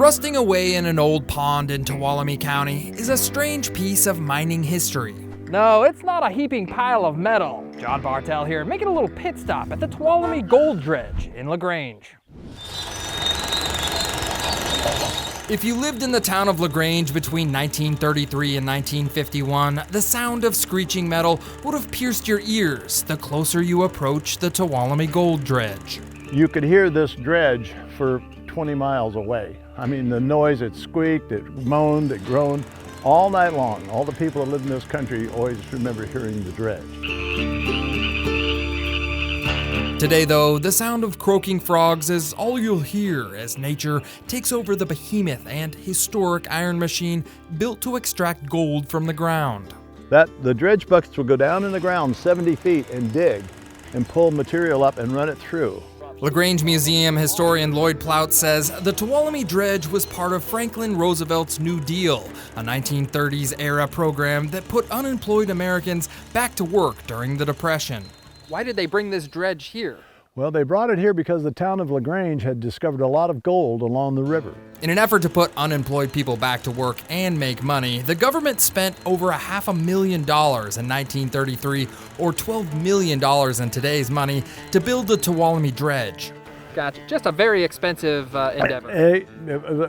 Rusting away in an old pond in Tuolumne County is a strange piece of mining history. No, it's not a heaping pile of metal. John Bartell here, making a little pit stop at the Tuolumne Gold Dredge in Grange. If you lived in the town of Grange between 1933 and 1951, the sound of screeching metal would have pierced your ears the closer you approach the Tuolumne Gold Dredge. You could hear this dredge for 20 miles away. I mean, the noise, it squeaked, it moaned, it groaned all night long. All the people that live in this country always remember hearing the dredge. Today, though, the sound of croaking frogs is all you'll hear as nature takes over the behemoth and historic iron machine built to extract gold from the ground. The dredge buckets will go down in the ground 70 feet and dig and pull material up and run it through. Grange Museum historian Lloyd Plout says the Tuolumne Dredge was part of Franklin Roosevelt's New Deal, a 1930s-era program that put unemployed Americans back to work during the Depression. Why did they bring this dredge here? Well, they brought it here because the town of Grange had discovered a lot of gold along the river. In an effort to put unemployed people back to work and make money, the government spent over $500,000 in 1933, or $12 million in today's money, to build the Tuolumne Dredge. Gotcha. Just a very expensive endeavor.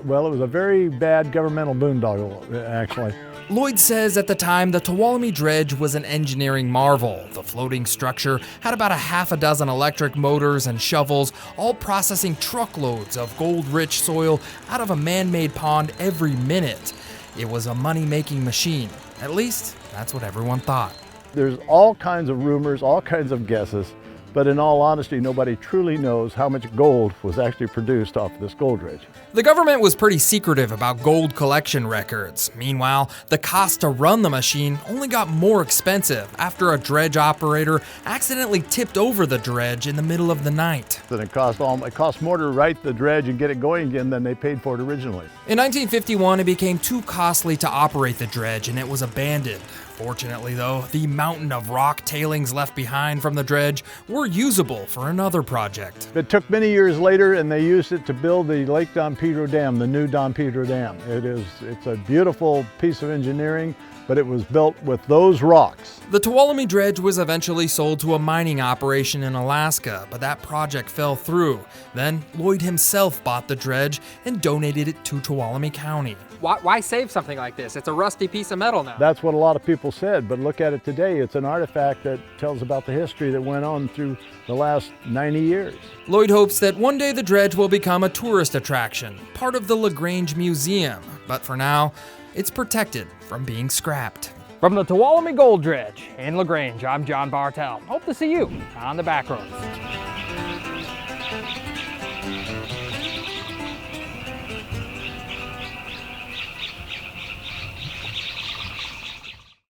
Well, it was a very bad governmental boondoggle, actually. Lloyd says at the time the Tuolumne Dredge was an engineering marvel. The floating structure had about half a dozen electric motors and shovels, all processing truckloads of gold-rich soil out of a man-made pond every minute. It was a money-making machine. At least, that's what everyone thought. There's all kinds of rumors, all kinds of guesses, but in all honesty, nobody truly knows how much gold was actually produced off this gold dredge. The government was pretty secretive about gold collection records. Meanwhile, the cost to run the machine only got more expensive after a dredge operator accidentally tipped over the dredge in the middle of the night. And it cost more to right the dredge and get it going again than they paid for it originally. In 1951, it became too costly to operate the dredge and it was abandoned. Fortunately, though, the mountain of rock tailings left behind from the dredge were usable for another project. It took many years later, and they used it to build the Lake Don Pedro Dam, the new Don Pedro Dam. It's a beautiful piece of engineering, but it was built with those rocks. The Tuolumne Dredge was eventually sold to a mining operation in Alaska, but that project fell through. Then Lloyd himself bought the dredge and donated it to Tuolumne County. Why save something like this? It's a rusty piece of metal now. That's what a lot of people said, but look at it today. It's an artifact that tells about the history that went on through the last 90 years. Lloyd hopes that one day the dredge will become a tourist attraction, part of the Grange Museum, but for now, it's protected from being scrapped. From the Tuolumne Gold Dredge in Grange, I'm John Bartell. Hope to see you on the Backroads.